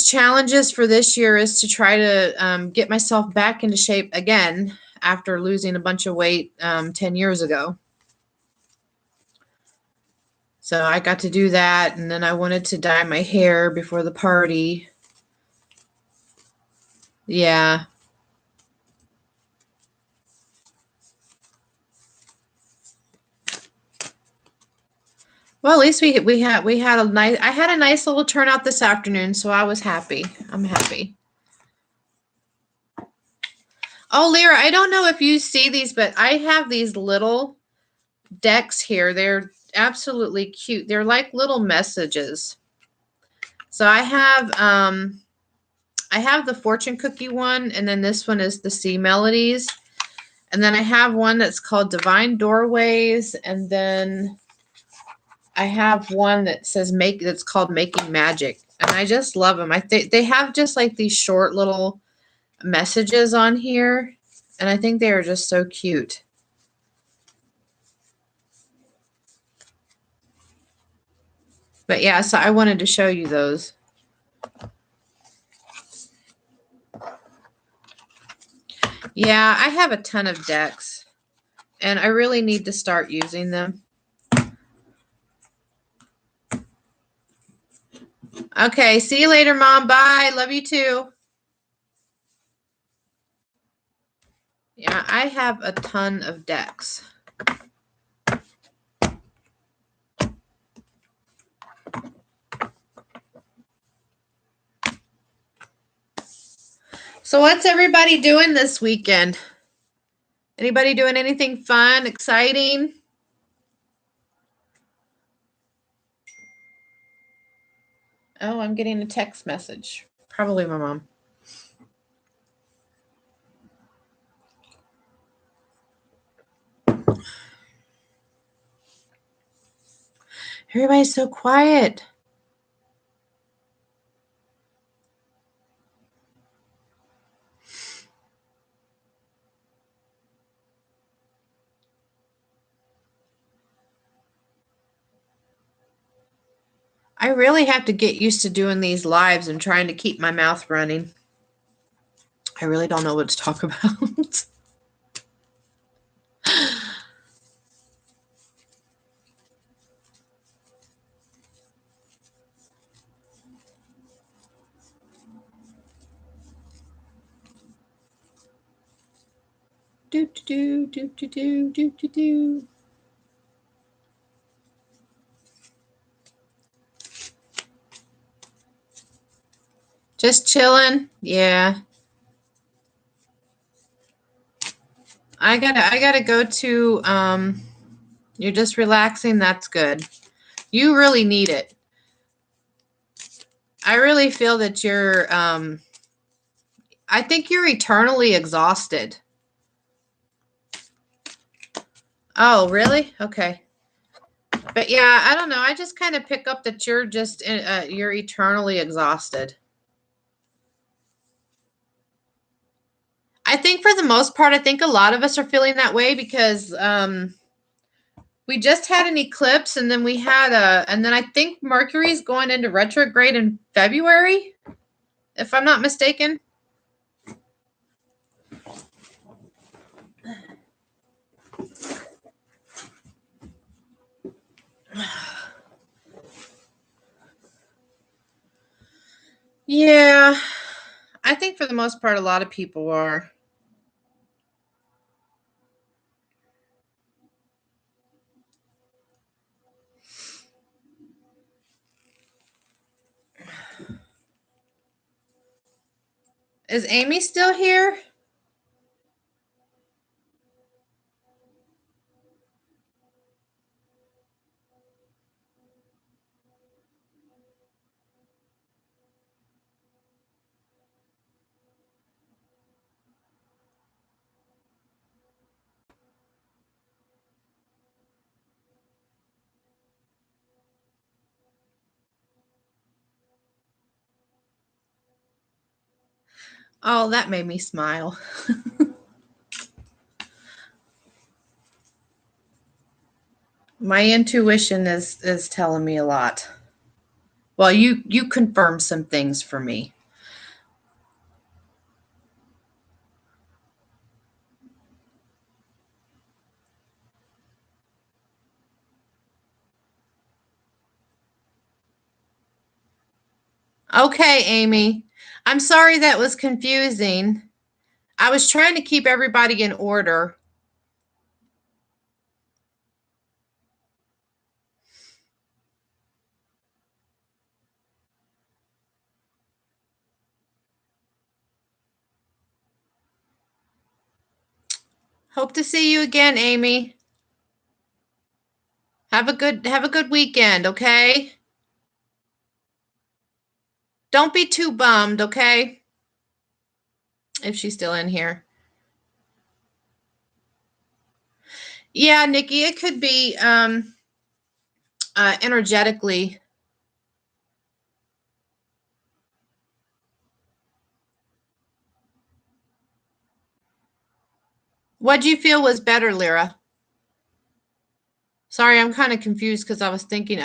challenges for this year is to try to get myself back into shape again after losing a bunch of weight 10 years ago. So I got to do that, and then I wanted to dye my hair before the party. Yeah. Well, at least we had a nice little turnout this afternoon, so I was happy. I'm happy. Oh, Lyra, I don't know if you see these, but I have these little decks here. They're absolutely cute. They're like little messages. So I have the fortune cookie one, and then this one is the sea melodies. And then I have one that's called Divine Doorways, and then I have one that says that's called Making Magic. And I just love them. I think they have just like these short little messages on here, and I think they are just so cute. But yeah, so I wanted to show you those. Yeah, I have a ton of decks, and I really need to start using them. Okay, see you later, Mom. Bye. Love you too. Yeah, I have a ton of decks. So what's everybody doing this weekend? Anybody doing anything fun, exciting? Oh, I'm getting a text message. Probably my mom. Everybody's so quiet. I really have to get used to doing these lives and trying to keep my mouth running. I really don't know what to talk about. do do do do do do do do. Just chilling. Yeah. I gotta go to you're just relaxing. That's good. You really need it. I really feel that I think you're eternally exhausted. Oh, really? Okay. But yeah, I don't know. I just kind of pick up that you're eternally exhausted. I think for the most part, I think a lot of us are feeling that way because we just had an eclipse, and then and then I think Mercury's going into retrograde in February, if I'm not mistaken. Yeah, I think for the most part, a lot of people are. Is Amy still here? Oh, that made me smile. My intuition is telling me a lot. Well, you confirm some things for me. Okay, Amy. I'm sorry that was confusing. I was trying to keep everybody in order. Hope to see you again, Amy. Have a good weekend, okay? Don't be too bummed, okay? If she's still in here. Yeah, Nikki, it could be energetically. What'd you feel was better, Lyra? Sorry, I'm kind of confused because I was thinking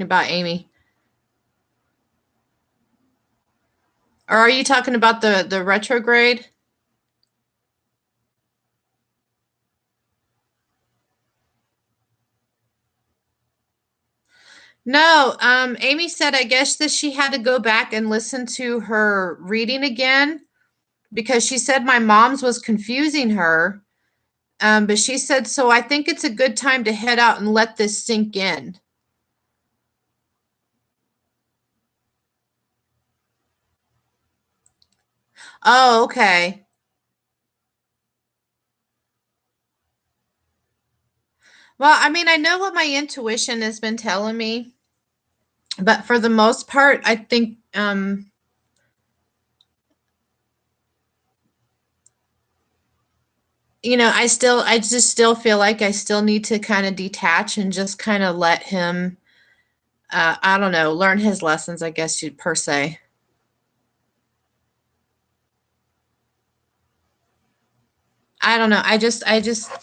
about Amy. Or are you talking about the retrograde? No, Amy said I guess that she had to go back and listen to her reading again because she said my mom's was confusing her. But she said, so I think it's a good time to head out and let this sink in. Oh, okay. Well, I mean, I know what my intuition has been telling me, but for the most part, I think I just still feel like I still need to kind of detach and just kind of let him, I don't know, learn his lessons, I guess you'd per se. I don't know. I just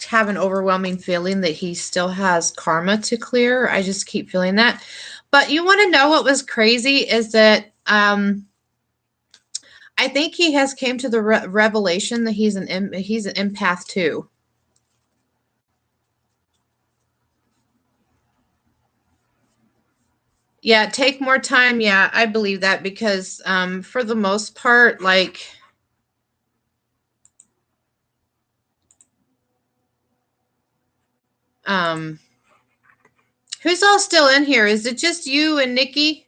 have an overwhelming feeling that he still has karma to clear. I just keep feeling that. But you want to know what was crazy is that I think he has came to the revelation that he's an empath too. Yeah, take more time. Yeah, I believe that because for the most part, like um who's all still in here? Is it just you and Nikki?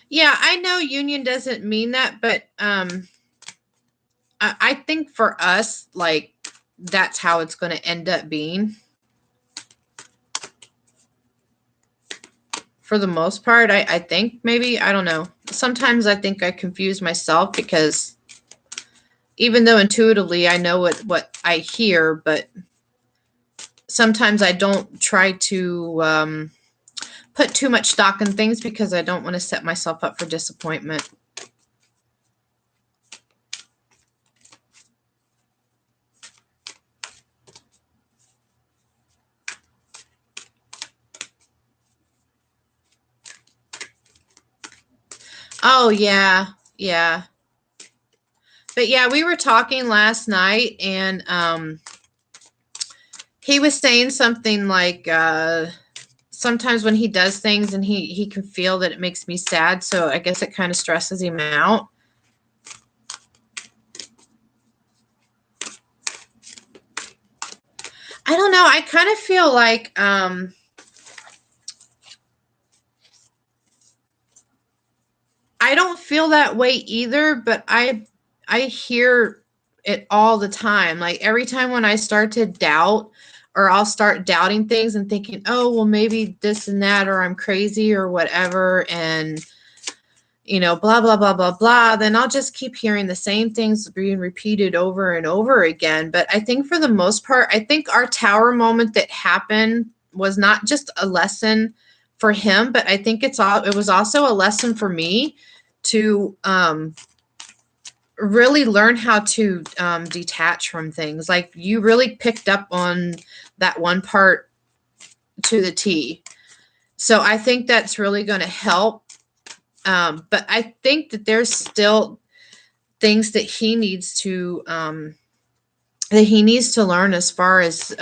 Yeah, I know union doesn't mean that, but I think for us, like that's how it's going to end up being. For the most part, I think maybe I don't know. Sometimes I think I confuse myself because even though intuitively I know what I hear, but sometimes I don't try to put too much stock in things because I don't want to set myself up for disappointment. Oh yeah, yeah. But yeah, we were talking last night and he was saying something like sometimes when he does things and he can feel that it makes me sad, so I guess it kind of stresses him out. I don't know. I kind of feel like I don't feel that way either, but I hear it all the time. Like every time when I start to doubt or I'll start doubting things and thinking, "Oh, well maybe this and that or I'm crazy or whatever." And blah, blah, blah, blah, blah, then I'll just keep hearing the same things being repeated over and over again. But I think for the most part, I think our tower moment that happened was not just a lesson for him, but I think it was also a lesson for me to really learn how to detach from things. Like you really picked up on that one part to the T. So I think that's really going to help. But I think that there's still things that he needs to learn as far as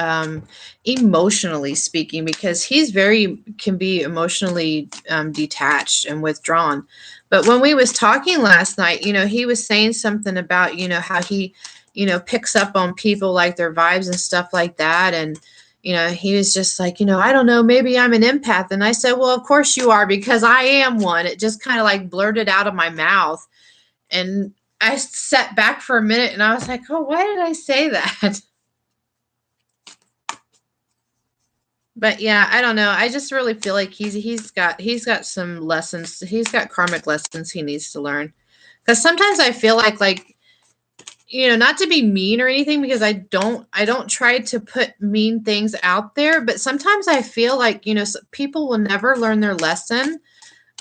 emotionally speaking, because can be emotionally detached and withdrawn. But when we was talking last night, he was saying something about how he picks up on people, like their vibes and stuff like that. And he was just like, I don't know, maybe I'm an empath. And I said, well, of course you are, because I am one. It just kind of like blurted out of my mouth. And I sat back for a minute and I was like, oh, why did I say that? But yeah, I don't know. I just really feel like he's got some lessons. He's got karmic lessons he needs to learn. Because sometimes I feel like not to be mean or anything, because I don't try to put mean things out there, but sometimes I feel like people will never learn their lesson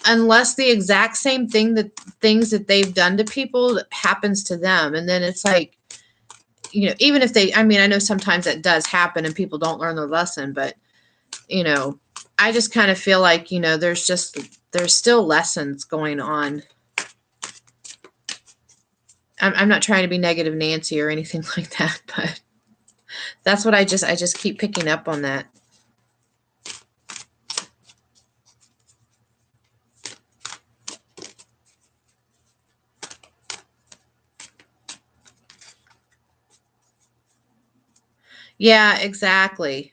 unless the exact same things that they've done to people happens to them. And then it's like, even if I know sometimes that does happen and people don't learn their lesson, but I just kind of feel like there's still lessons going on. I'm not trying to be negative Nancy or anything like that, but that's what I just keep picking up on that. Yeah, exactly.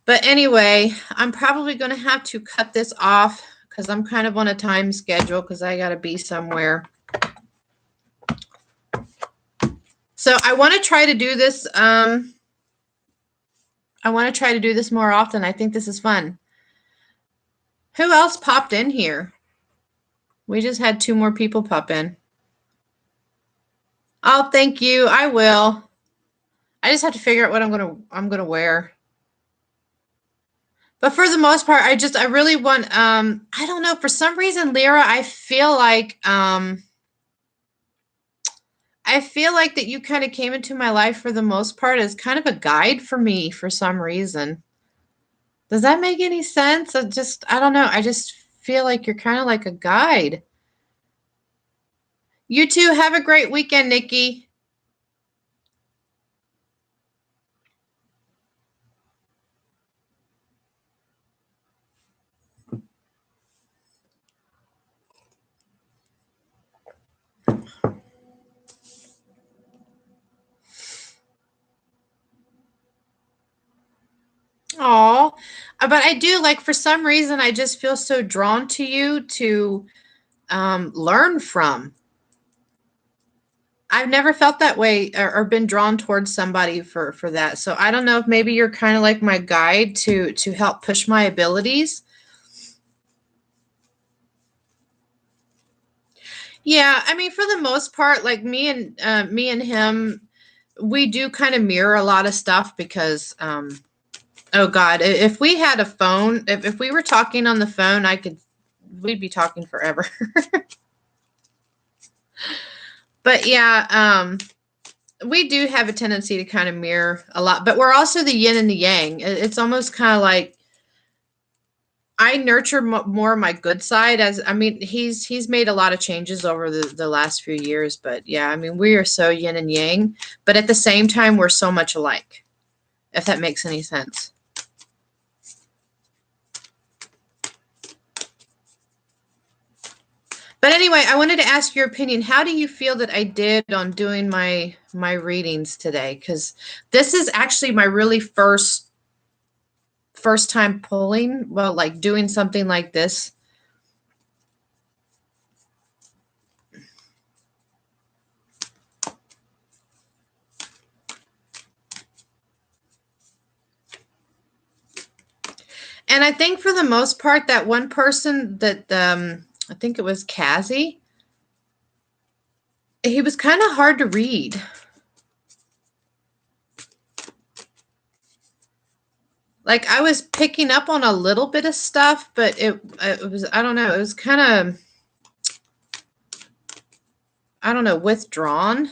But anyway, I'm probably going to have to cut this off because I'm kind of on a time schedule because I got to be somewhere. So I want to try to do this. I want to try to do this more often. I think this is fun. Who else popped in here? We just had 2 more people pop in. Oh, thank you. I will. I just have to figure out what I'm gonna wear. But for the most part, I really want I don't know, for some reason, Lyra, I feel like that you kind of came into my life for the most part as kind of a guide for me for some reason. Does that make any sense? I don't know. I just feel like you're kind of like a guide. You too. Have a great weekend, Nikki. Aw. But I do, like, for some reason, I just feel so drawn to you to learn from. I've never felt that way or been drawn towards somebody for that. So I don't know if maybe you're kind of like my guide to help push my abilities. Yeah, I mean, for the most part, like me and him, we do kind of mirror a lot of stuff because oh God, if we had a phone, if we were talking on the phone, we'd be talking forever. But yeah, we do have a tendency to kind of mirror a lot, but we're also the yin and the yang. It's almost kind of like I nurture more my good side. He's made a lot of changes over the last few years, but yeah, I mean, we are so yin and yang, but at the same time, we're so much alike, if that makes any sense. But anyway, I wanted to ask your opinion. How do you feel that I did on doing my readings today? Because this is actually my really first time pulling, well, like doing something like this. And I think for the most part, that one person that I think it was Cassie, he was kind of hard to read. Like I was picking up on a little bit of stuff, but it was, I don't know, it was kind of, I don't know, withdrawn.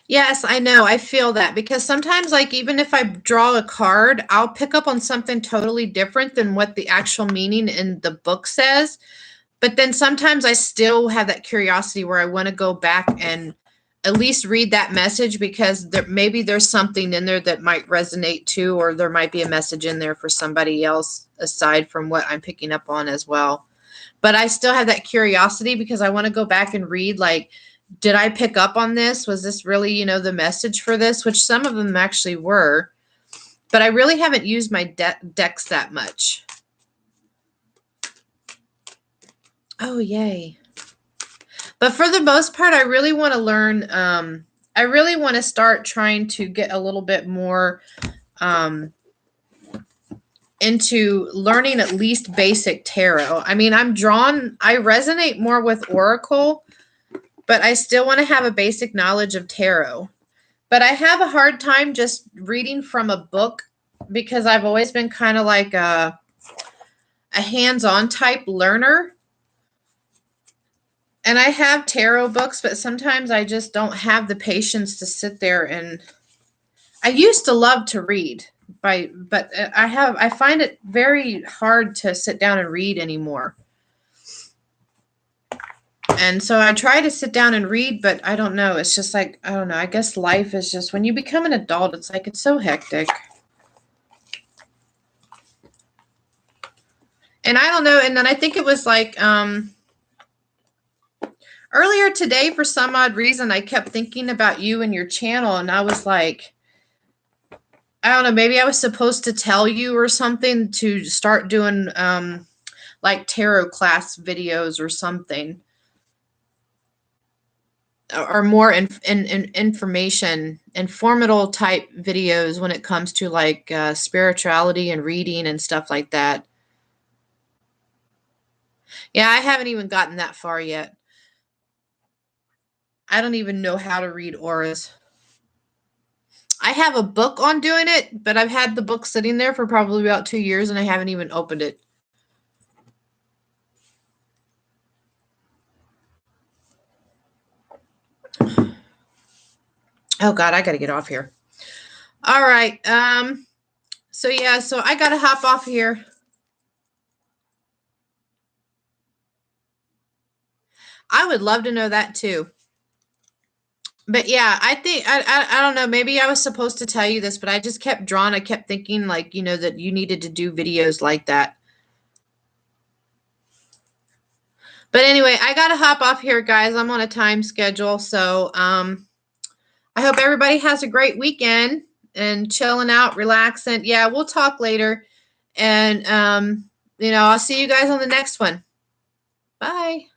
Yes, I know. I feel that because sometimes, like, even if I draw a card, I'll pick up on something totally different than what the actual meaning in the book says. But then sometimes I still have that curiosity where I want to go back and at least read that message because maybe there's something in there that might resonate too, or there might be a message in there for somebody else aside from what I'm picking up on as well. But I still have that curiosity because I want to go back and read, like, did I pick up on this? Was this really, the message for this? Which some of them actually were. But I really haven't used my decks that much. Oh, yay. But for the most part, I really want to learn. I really want to start trying to get a little bit more into learning at least basic tarot. I mean, I resonate more with Oracle, but I still want to have a basic knowledge of tarot. But I have a hard time just reading from a book because I've always been kind of like a hands-on type learner. And I have tarot books, but sometimes I just don't have the patience to sit there and I used to love to read, but I find it very hard to sit down and read anymore. And so I try to sit down and read, but I don't know. It's just like, I don't know. I guess life is just, when you become an adult, it's like, it's so hectic. And I don't know. And then I think it was like, earlier today, for some odd reason, I kept thinking about you and your channel. And I was like, I don't know, maybe I was supposed to tell you or something to start doing like tarot class videos or something. Or more information, informative type videos when it comes to like spirituality and reading and stuff like that. Yeah, I haven't even gotten that far yet. I don't even know how to read auras. I have a book on doing it, but I've had the book sitting there for probably about 2 years and I haven't even opened it. Oh God, I gotta get off here. All right. So yeah, so I gotta hop off here. I would love to know that too. But yeah, I think I don't know. Maybe I was supposed to tell you this, but I just kept drawing. I kept thinking like, that you needed to do videos like that. But anyway, I gotta hop off here, guys. I'm on a time schedule, so I hope everybody has a great weekend and chilling out, relaxing. Yeah, we'll talk later, and I'll see you guys on the next one. Bye.